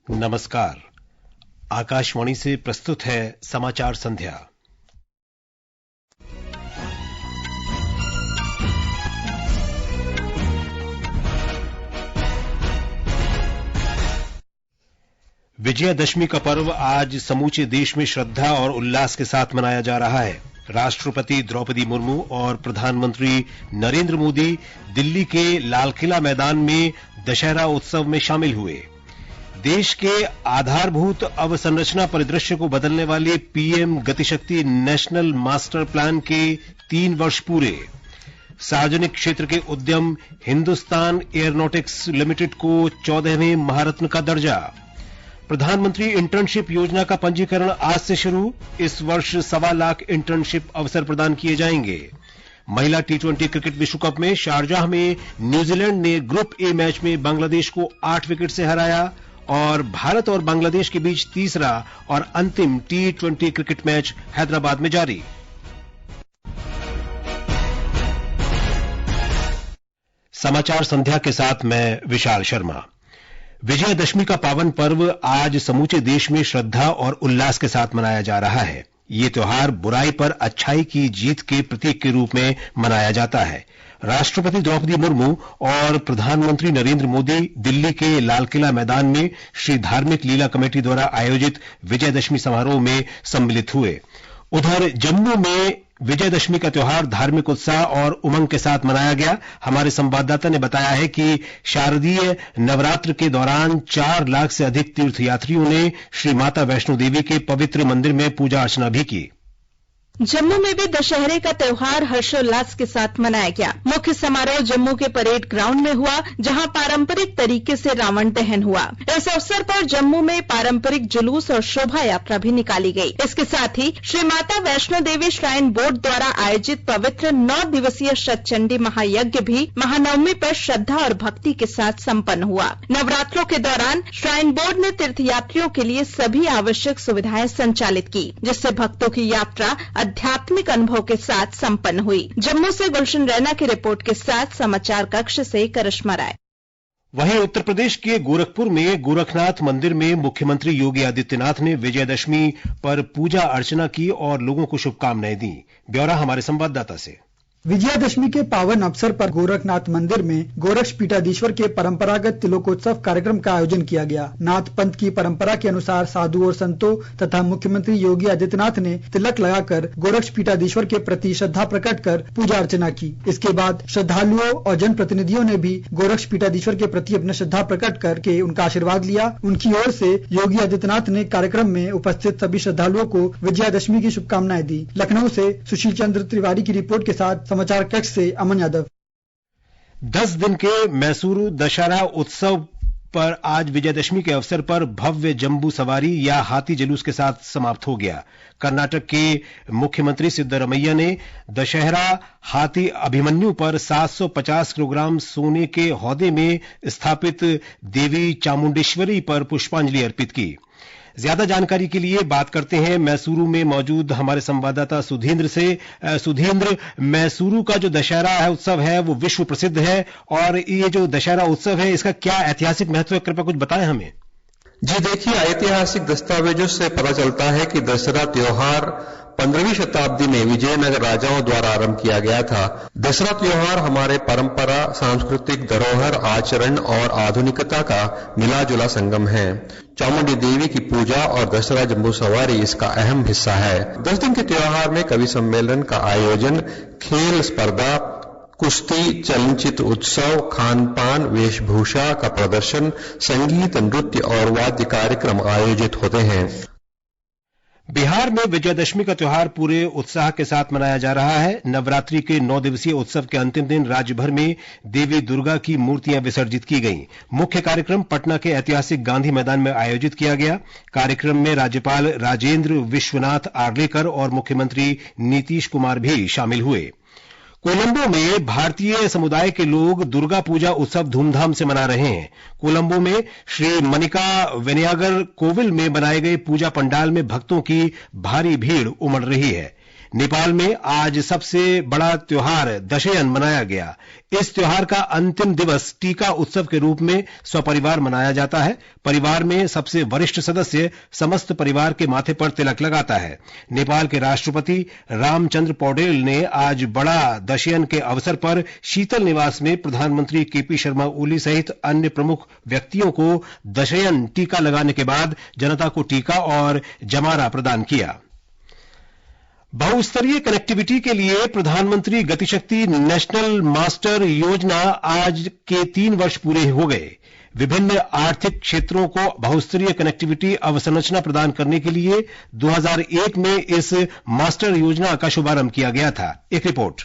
नमस्कार। आकाशवाणी से प्रस्तुत है समाचार संध्या। विजयादशमी का पर्व आज समूचे देश में श्रद्धा और उल्लास के साथ मनाया जा रहा है। राष्ट्रपति द्रौपदी मुर्मू और प्रधानमंत्री नरेंद्र मोदी दिल्ली के लाल किला मैदान में दशहरा उत्सव में शामिल हुए। देश के आधारभूत अवसंरचना परिदृश्य को बदलने वाले PM Gatishakti national master plan के 3 वर्ष पूरे। सार्वजनिक क्षेत्र के उद्यम हिंदुस्तान एयरोनॉटिक्स लिमिटेड को 14वें महारत्न का दर्जा। प्रधानमंत्री इंटर्नशिप योजना का पंजीकरण आज से शुरू। इस वर्ष 1.25 लाख इंटर्नशिप अवसर प्रदान किए जाएंगे। महिला टी20 क्रिकेट विश्व कप में शारजाह में न्यूजीलैंड ने ग्रुप ए मैच में बांग्लादेश को 8 विकेट से हराया और भारत और बांग्लादेश के बीच तीसरा और अंतिम टी20 क्रिकेट मैच हैदराबाद में जारी। समाचार संध्या के साथ मैं विशाल शर्मा। विजयादशमी का पावन पर्व आज समूचे देश में श्रद्धा और उल्लास के साथ मनाया जा रहा है। ये त्योहार बुराई पर अच्छाई की जीत के प्रतीक के रूप में मनाया जाता है। राष्ट्रपति द्रौपदी मुर्मू और प्रधानमंत्री नरेंद्र मोदी दिल्ली के लाल किला मैदान में श्री धार्मिक लीला कमेटी द्वारा आयोजित विजयादशमी समारोह में सम्मिलित हुए। उधर जम्मू में विजयादशमी का त्योहार धार्मिक उत्साह और उमंग के साथ मनाया गया। हमारे संवाददाता ने बताया है कि शारदीय नवरात्र के दौरान 4 लाख से अधिक तीर्थयात्रियों ने श्री माता वैष्णो देवी के पवित्र मंदिर में पूजा अर्चना भी की। जम्मू में भी दशहरे का त्योहार हर्षोल्लास के साथ मनाया गया। मुख्य समारोह जम्मू के परेड ग्राउंड में हुआ, जहां पारंपरिक तरीके से रावण दहन हुआ। इस अवसर पर जम्मू में पारंपरिक जुलूस और शोभा यात्रा भी निकाली गई। इसके साथ ही श्री माता वैष्णो देवी श्राइन बोर्ड द्वारा आयोजित पवित्र 9 दिवसीय शतचंडी महायज्ञ भी महानवमी पर श्रद्धा और भक्ति के साथ संपन्न हुआ। नवरात्रों के दौरान श्राइन बोर्ड ने तीर्थयात्रियों के लिए सभी आवश्यक सुविधाएं संचालित की, जिससे भक्तों की यात्रा आध्यात्मिक अनुभव के साथ संपन्न हुई। जम्मू से गुलशन रैना की रिपोर्ट के साथ समाचार कक्ष से करिश्मा राय। वहीं उत्तर प्रदेश के गोरखपुर में गोरखनाथ मंदिर में मुख्यमंत्री योगी आदित्यनाथ ने विजयादशमी पर पूजा अर्चना की और लोगों को शुभकामनाएं दी। ब्यौरा हमारे संवाददाता से। विजयादशमी के पावन अवसर पर गोरखनाथ मंदिर में गोरक्ष पीठाधीश्वर के परंपरागत तिलकोत्सव कार्यक्रम का आयोजन किया गया। नाथ पंथ की परंपरा के अनुसार साधु और संतों तथा मुख्यमंत्री योगी आदित्यनाथ ने तिलक लगाकर गोरक्ष पीठाधीश्वर के प्रति श्रद्धा प्रकट कर पूजा अर्चना की। इसके बाद श्रद्धालुओं और जन प्रतिनिधियों ने भी गोरक्ष पीठाधीश्वर के प्रति अपनी श्रद्धा प्रकट करके उनका आशीर्वाद लिया। उनकी ओर से योगी आदित्यनाथ ने कार्यक्रम में उपस्थित सभी श्रद्धालुओं को विजयादशमी की शुभकामनाएं दी। लखनऊ से सुशील चंद्र तिवारी की रिपोर्ट के साथ समाचार कक्ष से अमन यादव। 10 दिन के मैसूरू दशहरा उत्सव पर आज विजयादशमी के अवसर पर भव्य जंबू सवारी या हाथी जुलूस के साथ समाप्त हो गया। कर्नाटक के मुख्यमंत्री सिद्धरमैया ने दशहरा हाथी अभिमन्यु पर 750 किलोग्राम सोने के हौदे में स्थापित देवी चामुंडेश्वरी पर पुष्पांजलि अर्पित की। ज्यादा जानकारी के लिए बात करते हैं मैसूरू में मौजूद हमारे संवाददाता सुधींद्र से। सुधींद्र, मैसूरू का जो दशहरा उत्सव है वो विश्व प्रसिद्ध है और ये जो दशहरा उत्सव है इसका क्या ऐतिहासिक महत्व है, कृपया कुछ बताएं हमें। जी देखिए, ऐतिहासिक दस्तावेजों से पता चलता है कि दशहरा त्योहार 15वीं शताब्दी में विजयनगर राजाओं द्वारा आरंभ किया गया था। दशहरा त्योहार हमारे परंपरा, सांस्कृतिक धरोहर, आचरण और आधुनिकता का मिला जुला संगम है। चामुंडी देवी की पूजा और दशहरा जंबू सवारी इसका अहम हिस्सा है। 10 दिन के त्योहार में कवि सम्मेलन का आयोजन, खेल स्पर्धा, कुश्ती, चलनचित्र उत्सव, खान पान, वेशभूषा का प्रदर्शन, संगीत, नृत्य और वाद्य कार्यक्रम आयोजित होते हैं। बिहार में विजयादशमी का त्योहार पूरे उत्साह के साथ मनाया जा रहा है। नवरात्रि के 9 दिवसीय उत्सव के अंतिम दिन राज्य भर में देवी दुर्गा की मूर्तियां विसर्जित की गईं। मुख्य कार्यक्रम पटना के ऐतिहासिक गांधी मैदान में आयोजित किया गया। कार्यक्रम में राज्यपाल राजेंद्र विश्वनाथ आर्लेकर और मुख्यमंत्री नीतीश कुमार भी शामिल हुए। कोलंबो में भारतीय समुदाय के लोग दुर्गा पूजा उत्सव धूमधाम से मना रहे हैं। कोलंबो में श्री मनिका वेनियागर कोविल में बनाए गए पूजा पंडाल में भक्तों की भारी भीड़ उमड़ रही है। नेपाल में आज सबसे बड़ा त्योहार दशैन मनाया गया। इस त्योहार का अंतिम दिवस टीका उत्सव के रूप में सपरिवार मनाया जाता है। परिवार में सबसे वरिष्ठ सदस्य समस्त परिवार के माथे पर तिलक लगाता है। नेपाल के राष्ट्रपति रामचंद्र पौडेल ने आज बड़ा दशैन के अवसर पर शीतल निवास में प्रधानमंत्री केपी शर्मा ओली सहित अन्य प्रमुख व्यक्तियों को दशैन टीका लगाने के बाद जनता को टीका और जमारा प्रदान किया। बहुस्तरीय कनेक्टिविटी के लिए प्रधानमंत्री गतिशक्ति नेशनल मास्टर योजना आज के 3 वर्ष पूरे हो गए। विभिन्न आर्थिक क्षेत्रों को बहुस्तरीय कनेक्टिविटी अवसंरचना प्रदान करने के लिए 2001 में इस मास्टर योजना का शुभारंभ किया गया था। एक रिपोर्ट।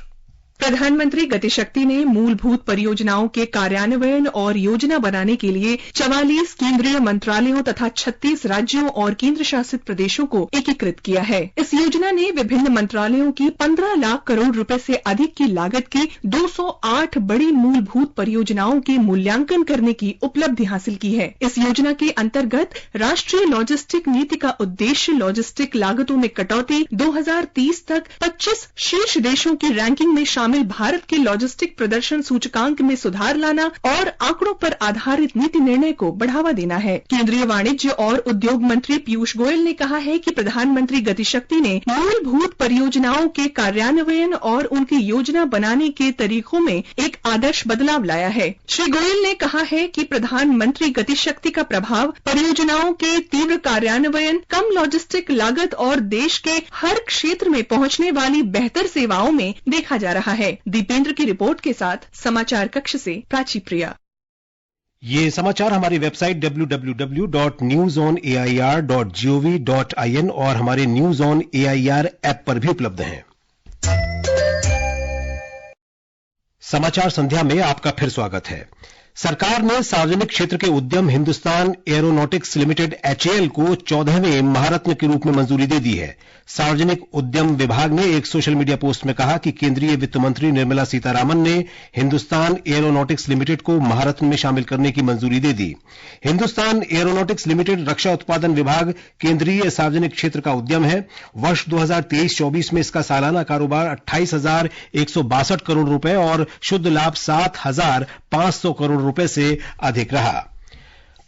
प्रधानमंत्री गतिशक्ति ने मूलभूत परियोजनाओं के कार्यान्वयन और योजना बनाने के लिए 44 केंद्रीय मंत्रालयों तथा 36 राज्यों और केंद्र शासित प्रदेशों को एकीकृत किया है। इस योजना ने विभिन्न मंत्रालयों की 15 लाख करोड़ रुपए से अधिक की लागत की 208 बड़ी मूलभूत परियोजनाओं के मूल्यांकन करने की उपलब्धि हासिल की है। इस योजना के अंतर्गत राष्ट्रीय लॉजिस्टिक नीति का उद्देश्य लॉजिस्टिक लागतों में कटौती, 2030 तक 25 शीर्ष देशों की रैंकिंग में शामिल भारत के लॉजिस्टिक प्रदर्शन सूचकांक में सुधार लाना और आंकड़ों पर आधारित नीति निर्णय को बढ़ावा देना है। केंद्रीय वाणिज्य और उद्योग मंत्री पीयूष गोयल ने कहा है कि प्रधानमंत्री गतिशक्ति ने मूलभूत परियोजनाओं के कार्यान्वयन और उनकी योजना बनाने के तरीकों में एक आदर्श बदलाव लाया है। श्री गोयल ने कहा है कि प्रधानमंत्री गतिशक्ति का प्रभाव परियोजनाओं के तीव्र कार्यान्वयन, कम लॉजिस्टिक लागत और देश के हर क्षेत्र में पहुंचने वाली बेहतर सेवाओं में देखा जा रहा है। दीपेंद्र की रिपोर्ट के साथ समाचार कक्ष से प्राची प्रिया। ये समाचार हमारी वेबसाइट www.newsonair.gov.in और हमारे न्यूज ऑन एआईआर ऐप पर भी उपलब्ध हैं। समाचार संध्या में आपका फिर स्वागत है। सरकार ने सार्वजनिक क्षेत्र के उद्यम हिंदुस्तान एरोनॉटिक्स लिमिटेड HAL को 14वें महारत्न के रूप में मंजूरी दे दी है। सार्वजनिक उद्यम विभाग ने एक सोशल मीडिया पोस्ट में कहा कि केंद्रीय वित्त मंत्री निर्मला सीतारामन ने हिंदुस्तान एरोनॉटिक्स लिमिटेड को महारत्न में शामिल करने की मंजूरी दे दी। हिंदुस्तान एरोनॉटिक्स लिमिटेड रक्षा उत्पादन विभाग केंद्रीय सार्वजनिक क्षेत्र का उद्यम है। वर्ष 2023-24 में इसका सालाना कारोबार 28,162 करोड़ रुपए और शुद्ध लाभ 7,500 करोड़ रुपए से अधिक रहा।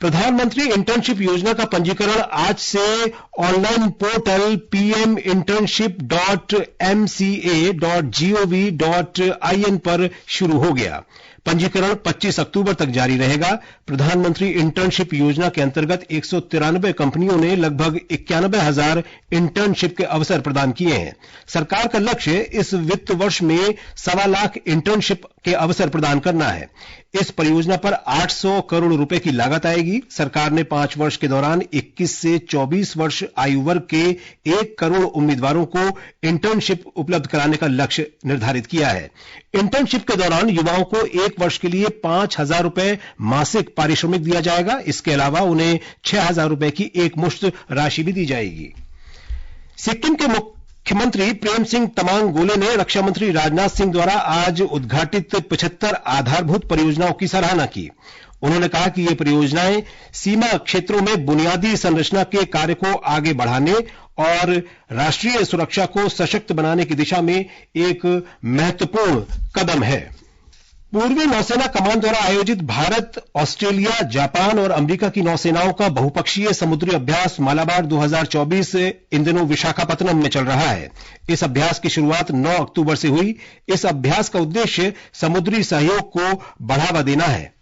प्रधानमंत्री इंटर्नशिप योजना का पंजीकरण आज से ऑनलाइन पोर्टल pminternship.mca.gov.in पर शुरू हो गया। पंजीकरण 25 अक्टूबर तक जारी रहेगा। प्रधानमंत्री इंटर्नशिप योजना के अंतर्गत 193 कंपनियों ने लगभग 91,000 इंटर्नशिप के अवसर प्रदान किए हैं। सरकार का लक्ष्य इस वित्त वर्ष में 1.25 लाख इंटर्नशिप के अवसर प्रदान करना है। इस परियोजना पर 800 करोड़ रुपए की लागत आएगी। सरकार ने 5 वर्ष के दौरान 21 से 24 वर्ष आयु वर्ग के 1 करोड़ उम्मीदवारों को इंटर्नशिप उपलब्ध कराने का लक्ष्य निर्धारित किया है। इंटर्नशिप के दौरान युवाओं को 1 वर्ष के लिए 5,000 रुपए मासिक पारिश्रमिक दिया जाएगा। इसके अलावा उन्हें 6,000 रुपए की एक मुश्त राशि भी दी जाएगी। सिक्किम के मुख्यमंत्री प्रेम सिंह तमांग गोले ने रक्षा मंत्री राजनाथ सिंह द्वारा आज उद्घाटित 75 आधारभूत परियोजनाओं की सराहना की। उन्होंने कहा कि ये परियोजनाएं सीमा क्षेत्रों में बुनियादी संरचना के कार्य को आगे बढ़ाने और राष्ट्रीय सुरक्षा को सशक्त बनाने की दिशा में एक महत्वपूर्ण कदम है। पूर्वी नौसेना कमान द्वारा आयोजित भारत, ऑस्ट्रेलिया, जापान और अमेरिका की नौसेनाओं का बहुपक्षीय समुद्री अभ्यास मालाबार 2024 इन दिनों विशाखापत्तनम में चल रहा है। इस अभ्यास की शुरुआत 9 अक्टूबर से हुई। इस अभ्यास का उद्देश्य समुद्री सहयोग को बढ़ावा देना है।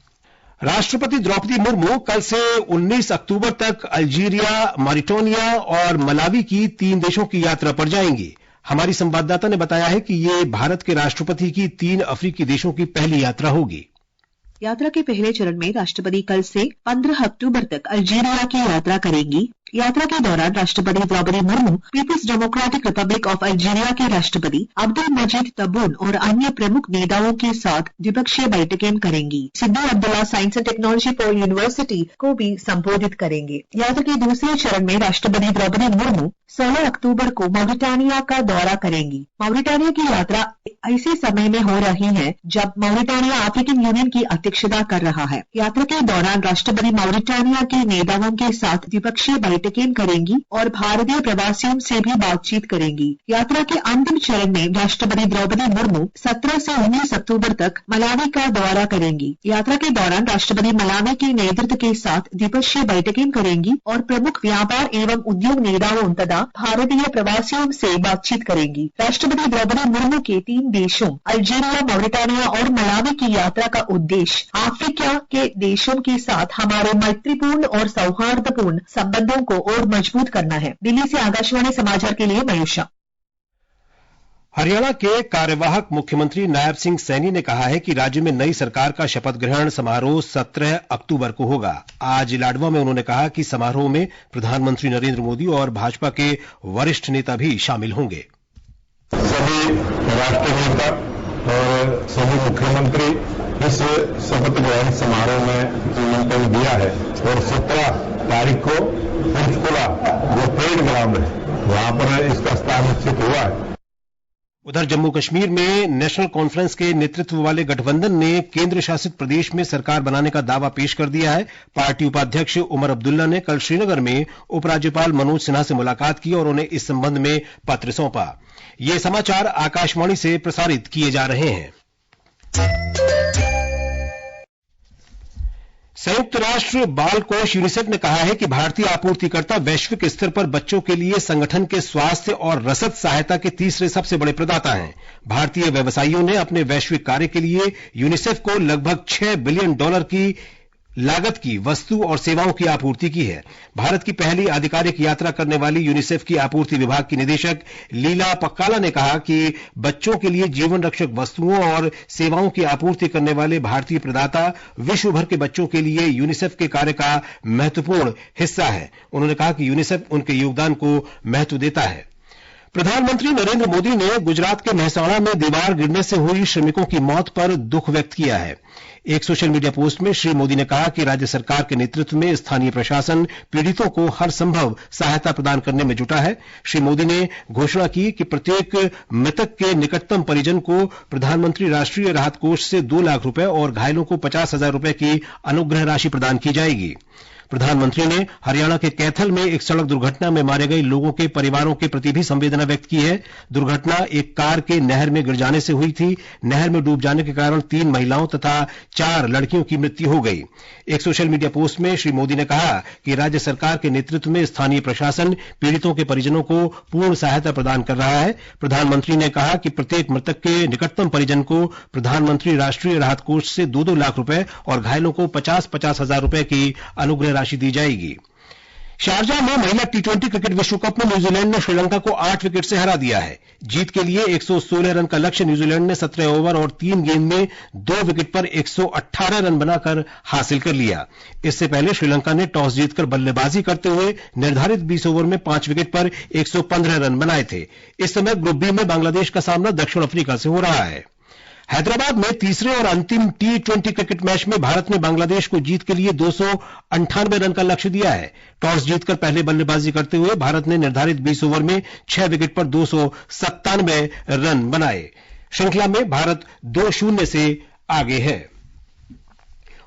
राष्ट्रपति द्रौपदी मुर्मू कल से 19 अक्टूबर तक अल्जीरिया, मॉरिटानिया और मलावी की 3 देशों की यात्रा पर जाएंगी। हमारी संवाददाता ने बताया है कि ये भारत के राष्ट्रपति की 3 अफ्रीकी देशों की पहली यात्रा होगी। यात्रा के पहले चरण में राष्ट्रपति कल से 15 अक्टूबर तक अल्जीरिया की यात्रा करेंगी। यात्रा के दौरान राष्ट्रपति Droupadi Murmu people's democratic republic of Algeria के राष्ट्रपति अब्दुल मजीद तब्बून और अन्य प्रमुख नेताओं के साथ द्विपक्षीय बैठकें करेंगी। Sidi Abdellah Science and Technology Pole University को भी संबोधित करेंगे। यात्रा के दूसरे चरण में राष्ट्रपति द्रौपदी मुर्मू 16 अक्टूबर को मॉरिटानिया का दौरा करेंगी। मॉरिटानिया की यात्रा ऐसे समय में हो रही है जब मॉरिटानिया अफ्रीकन यूनियन की अध्यक्षता कर रहा है। यात्रा के दौरान राष्ट्रपति मॉरिटानिया के नेताओं के साथ द्विपक्षीय बैठक बैठकें करेंगी और भारतीय प्रवासियों से भी बातचीत करेंगी। यात्रा के अंतिम चरण में राष्ट्रपति द्रौपदी मुर्मू 17 से 19 अक्टूबर तक मलावी का दौरा करेंगी। यात्रा के दौरान राष्ट्रपति मलावी के नेतृत्व के साथ द्विपक्षीय बैठकें करेंगी और प्रमुख व्यापार एवं उद्योग नेताओं तथा भारतीय प्रवासियों से बातचीत करेंगी। राष्ट्रपति द्रौपदी मुर्मू के 3 देशों अल्जीरिया, मॉरिटानिया और मलावी की यात्रा का उद्देश्य अफ्रीका के देशों के साथ हमारे मैत्रीपूर्ण और सौहार्दपूर्ण संबंधों को और मजबूत करना है। दिल्ली से आकाशवाणी समाचार के लिए मयूषा। हरियाणा के कार्यवाहक मुख्यमंत्री नायब सिंह सैनी ने कहा है कि राज्य में नई सरकार का शपथ ग्रहण समारोह 17 अक्टूबर को होगा। आज लाडवा में उन्होंने कहा कि समारोह में प्रधानमंत्री नरेंद्र मोदी और भाजपा के वरिष्ठ नेता भी शामिल होंगे। सभी राष्ट्रीय नेता और सभी मुख्यमंत्री इस शपथ ग्रहण समारोह में निमंत्रण दिया है और 17 तारीख को पंचकुला जो परेड ग्राउंड है वहां पर इसका स्थान निश्चित हुआ है। उधर जम्मू कश्मीर में नेशनल कॉन्फ्रेंस के नेतृत्व वाले गठबंधन ने केंद्र शासित प्रदेश में सरकार बनाने का दावा पेश कर दिया है। पार्टी उपाध्यक्ष उमर अब्दुल्ला ने कल श्रीनगर में उपराज्यपाल मनोज सिन्हा से मुलाकात की और उन्हें इस संबंध में पत्र सौंपा। ये समाचार आकाशवाणी से प्रसारित किए जा रहे हैं। संयुक्त राष्ट्र बाल कोष यूनिसेफ ने कहा है कि भारतीय आपूर्तिकर्ता वैश्विक स्तर पर बच्चों के लिए संगठन के स्वास्थ्य और रसद सहायता के तीसरे सबसे बड़े प्रदाता हैं। भारतीय व्यवसायियों ने अपने वैश्विक कार्य के लिए यूनिसेफ को लगभग $6 बिलियन की लागत की वस्तु और सेवाओं की आपूर्ति की है। भारत की पहली आधिकारिक यात्रा करने वाली यूनिसेफ की आपूर्ति विभाग की निदेशक लीला पक्काला ने कहा कि बच्चों के लिए जीवन रक्षक वस्तुओं और सेवाओं की आपूर्ति करने वाले भारतीय प्रदाता विश्व भर के बच्चों के लिए यूनिसेफ के कार्य का महत्वपूर्ण हिस्सा है। उन्होंने कहा कि यूनिसेफ उनके योगदान को महत्व देता है। प्रधानमंत्री नरेंद्र मोदी ने गुजरात के मेहसाणा में दीवार गिरने से हुई श्रमिकों की मौत पर दुख व्यक्त किया है। एक सोशल मीडिया पोस्ट में श्री मोदी ने कहा कि राज्य सरकार के नेतृत्व में स्थानीय प्रशासन पीड़ितों को हर संभव सहायता प्रदान करने में जुटा है। श्री मोदी ने घोषणा की कि प्रत्येक मृतक के निकटतम परिजन को प्रधानमंत्री राष्ट्रीय राहत कोष से 2 लाख रुपए और घायलों को 50,000 रुपए की अनुग्रह राशि प्रदान की जाएगी। प्रधानमंत्री ने हरियाणा के कैथल में एक सड़क दुर्घटना में मारे गए लोगों के परिवारों के प्रति भी संवेदना व्यक्त की है। दुर्घटना एक कार के नहर में गिर जाने से हुई थी। नहर में डूब जाने के कारण 3 महिलाओं तथा 4 लड़कियों की मृत्यु हो गई। एक सोशल मीडिया पोस्ट में श्री मोदी ने कहा कि राज्य सरकार के नेतृत्व में स्थानीय प्रशासन पीड़ितों के परिजनों को पूर्ण सहायता प्रदान कर रहा है। प्रधानमंत्री ने कहा कि प्रत्येक मृतक के निकटतम परिजन को प्रधानमंत्री राष्ट्रीय राहत कोष से 2-2 लाख रुपए और घायलों को 50,000 रुपए की अनुग्रह राशि दी जाएगी। शारजाह में महिला टी20 क्रिकेट विश्व कप में न्यूजीलैंड ने श्रीलंका को 8 विकेट से हरा दिया है। जीत के लिए 116 रन का लक्ष्य न्यूजीलैंड ने 17 ओवर और 3 गेंद में 2 विकेट पर 118 रन बनाकर हासिल कर लिया। इससे पहले श्रीलंका ने टॉस जीतकर बल्लेबाजी करते हुए निर्धारित 20 ओवर में 5 विकेट पर 115 रन बनाए थे। इस समय ग्रुप बी में बांग्लादेश का सामना दक्षिण अफ्रीका से हो रहा है। हैदराबाद में तीसरे और अंतिम टी20 क्रिकेट मैच में भारत ने बांग्लादेश को जीत के लिए 298 रन का लक्ष्य दिया है। टॉस जीतकर पहले बल्लेबाजी करते हुए भारत ने निर्धारित 20 ओवर में 6 विकेट पर 297 रन बनाए। श्रृंखला में भारत 2-0 से आगे है।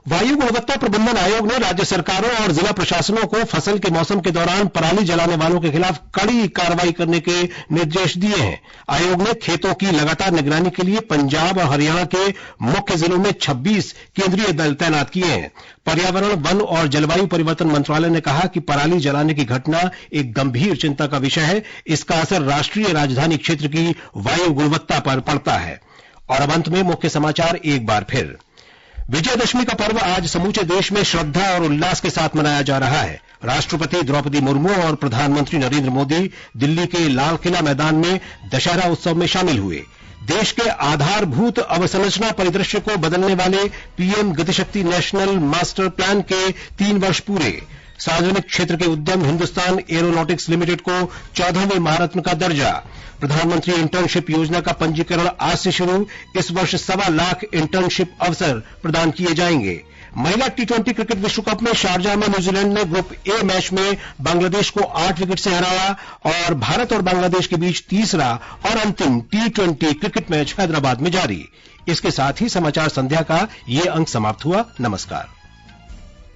वायु गुणवत्ता प्रबंधन आयोग ने राज्य सरकारों और जिला प्रशासनों को फसल के मौसम के दौरान पराली जलाने वालों के खिलाफ कड़ी कार्रवाई करने के निर्देश दिए हैं। आयोग ने खेतों की लगातार निगरानी के लिए पंजाब और हरियाणा के मुख्य जिलों में 26 केंद्रीय दल तैनात किए हैं। पर्यावरण, वन और जलवायु परिवर्तन मंत्रालय ने कहा कि पराली जलाने की घटना एक गंभीर चिंता का विषय है। इसका असर राष्ट्रीय राजधानी क्षेत्र की वायु गुणवत्ता पर पड़ता है। और अब अंत में मुख्य समाचार एक बार फिर। विजयदशमी का पर्व आज समूचे देश में श्रद्धा और उल्लास के साथ मनाया जा रहा है। राष्ट्रपति द्रौपदी मुर्मू और प्रधानमंत्री नरेंद्र मोदी दिल्ली के लाल किला मैदान में दशहरा उत्सव में शामिल हुए। देश के आधारभूत अवसंरचना परिदृश्य को बदलने वाले PM Gatishakti national master plan के 3 वर्ष पूरे। सार्वजनिक क्षेत्र के उद्यम हिंदुस्तान एरोनॉटिक्स लिमिटेड को 14वें महारत्न का दर्जा। प्रधानमंत्री इंटर्नशिप योजना का पंजीकरण आज से शुरू। इस वर्ष 1.25 लाख इंटर्नशिप अवसर प्रदान किए जाएंगे। महिला टी20 क्रिकेट विश्व कप में शारजाह में न्यूजीलैंड ने ग्रुप ए मैच में बांग्लादेश को 8 विकेट से हराया और भारत और बांग्लादेश के बीच तीसरा और अंतिम टी20 क्रिकेट मैच हैदराबाद में जारी। इसके साथ ही समाचार संध्या का ये अंक समाप्त हुआ। नमस्कार।